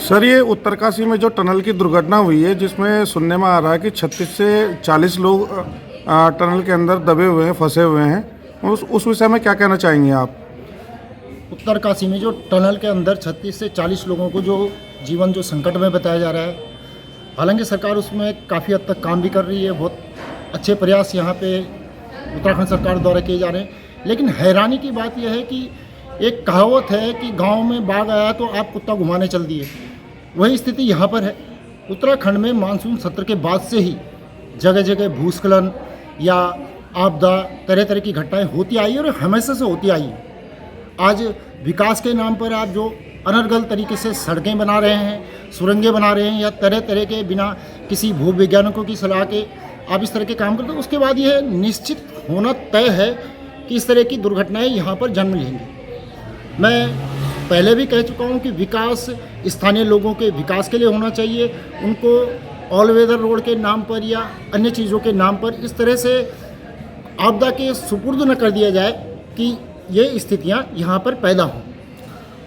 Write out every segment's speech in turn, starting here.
Sir, ये उत्तरकाशी में जो टनल की दुर्घटना हुई है, जिसमें सुनने में आ रहा है कि 36 से 40 लोग टनल के अंदर दबे हुए हैं, फंसे हुए हैं, उस विषय में क्या कहना चाहेंगे आप? उत्तरकाशी में जो टनल के अंदर 36 से 40 लोगों को जो जीवन जो संकट में बताया जा रहा है, हालांकि सरकार उसमें काफ़ी हद तक काम भी कर रही है। बहुत अच्छे प्रयास यहाँ पे उत्तराखंड सरकार द्वारा किए जा रहे हैं। लेकिन हैरानी की बात यह है कि एक कहावत है कि गांव में बाढ़ आया तो आप कुत्ता घुमाने चल दिए, वही स्थिति यहाँ पर है। उत्तराखंड में मानसून सत्र के बाद से ही जगह जगह भूस्खलन या आपदा, तरह तरह की घटनाएं होती आई और हमेशा से होती आई। आज विकास के नाम पर आप जो अनर्गल तरीके से सड़कें बना रहे हैं, सुरंगें बना रहे हैं, या तरह तरह के बिना किसी भूवैज्ञानिकों की सलाह के आप इस तरह के काम करते हो, उसके बाद यह निश्चित होना तय है कि इस तरह की दुर्घटनाएं यहाँ पर जन्म लेंगी। मैं पहले भी कह चुका हूँ कि विकास स्थानीय लोगों के विकास के लिए होना चाहिए। उनको ऑल वेदर रोड के नाम पर या अन्य चीज़ों के नाम पर इस तरह से आपदा के सुपुर्द न कर दिया जाए कि ये स्थितियाँ यहाँ पर पैदा हों।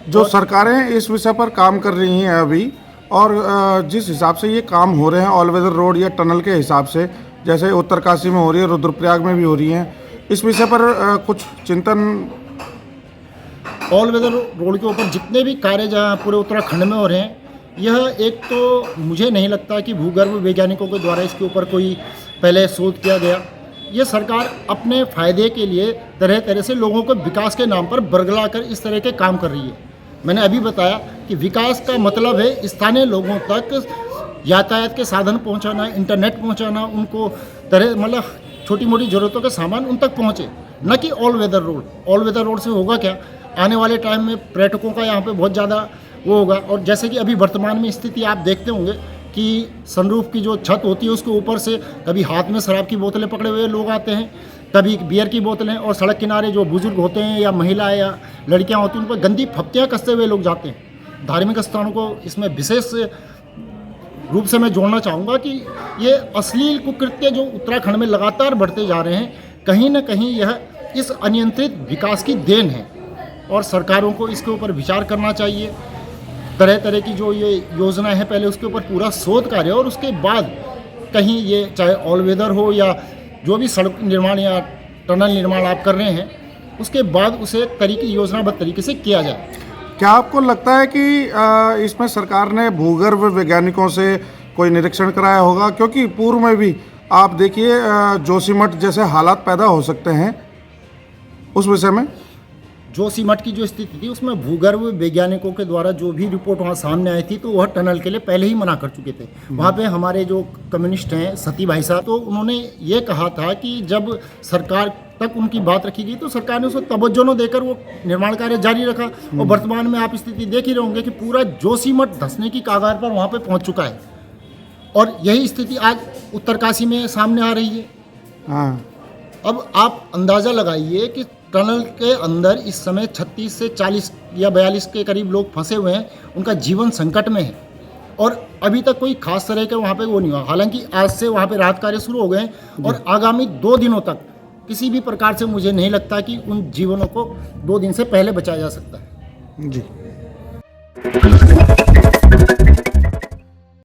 जो सरकारें इस विषय पर काम कर रही हैं अभी, और जिस हिसाब से ये काम हो रहे हैं ऑल वेदर रोड या टनल के हिसाब से, जैसे उत्तरकाशी में हो रही है, रुद्रप्रयाग में भी हो रही हैं, इस विषय पर कुछ चिंतन? ऑल वेदर रोड के ऊपर जितने भी कार्य जहाँ पूरे उत्तराखंड में हो रहे हैं, यह एक तो मुझे नहीं लगता कि भूगर्भ वैज्ञानिकों के द्वारा इसके ऊपर कोई पहले शोध किया गया। ये सरकार अपने फ़ायदे के लिए तरह तरह से लोगों को विकास के नाम पर बरगला कर इस तरह के काम कर रही है। मैंने अभी बताया कि विकास का मतलब है स्थानीय लोगों तक यातायात के साधन पहुंचाना, इंटरनेट पहुंचाना, उनको तरह मतलब छोटी मोटी ज़रूरतों के सामान उन तक पहुंचे, न कि all weather road. All weather road से होगा क्या? आने वाले टाइम में पर्यटकों का यहाँ पे बहुत ज़्यादा वो होगा। और जैसे कि अभी वर्तमान में स्थिति आप देखते होंगे कि सनरूफ की जो छत होती है उसके ऊपर से कभी हाथ में शराब की बोतलें पकड़े हुए लोग आते हैं, कभी बियर की बोतलें, और सड़क किनारे जो बुजुर्ग होते हैं या महिलाएं या लड़कियां होती हैं उन पर गंदी फप्तियाँ कसते हुए लोग जाते हैं। धार्मिक स्थानों को इसमें विशेष रूप से मैं जोड़ना चाहूँगा कि ये अश्लील कुकृत्य जो उत्तराखंड में लगातार बढ़ते जा रहे हैं, कहीं ना कहीं यह इस अनियंत्रित विकास की देन है और सरकारों को इसके ऊपर विचार करना चाहिए। तरह तरह की जो ये योजना है, पहले उसके ऊपर पूरा शोध कार्य और उसके बाद कहीं ये चाहे ऑल वेदर हो या जो भी सड़क निर्माण या टनल निर्माण आप कर रहे हैं, उसके बाद उसे योजनाबद्ध तरीके से किया जाए। क्या आपको लगता है कि इसमें सरकार ने भूगर्भ वैज्ञानिकों से कोई निरीक्षण कराया होगा? क्योंकि पूर्व में भी आप देखिए जोशीमठ जैसे हालात पैदा हो सकते हैं, उस विषय में? जोशीमठ की जो स्थिति थी उसमें भूगर्भ वैज्ञानिकों के द्वारा जो भी रिपोर्ट वहाँ सामने आई थी तो वह टनल के लिए पहले ही मना कर चुके थे। वहाँ पे हमारे जो कम्युनिस्ट हैं सती भाई साहब, तो उन्होंने ये कहा था कि जब सरकार तक उनकी बात रखी गई तो सरकार ने उसको तवज्जो न देकर वो निर्माण कार्य जारी रखा। और वर्तमान में आप स्थिति देख ही रहे होंगे कि पूरा जोशीमठ धंसने की कगार पर वहाँ पर पहुँच चुका है और यही स्थिति आज उत्तरकाशी में सामने आ रही है। हाँ। अब आप अंदाज़ा लगाइए कि टनल के अंदर इस समय 36 से 40 या 42 के करीब लोग फंसे हुए हैं, उनका जीवन संकट में है और अभी तक कोई खास तरह का वहाँ पे वो नहीं हुआ। हालांकि आज से वहाँ पे राहत कार्य शुरू हो गए हैं और आगामी 2 दिनों तक किसी भी प्रकार से मुझे नहीं लगता कि उन जीवनों को 2 दिन से पहले बचाया जा सकता है। जी।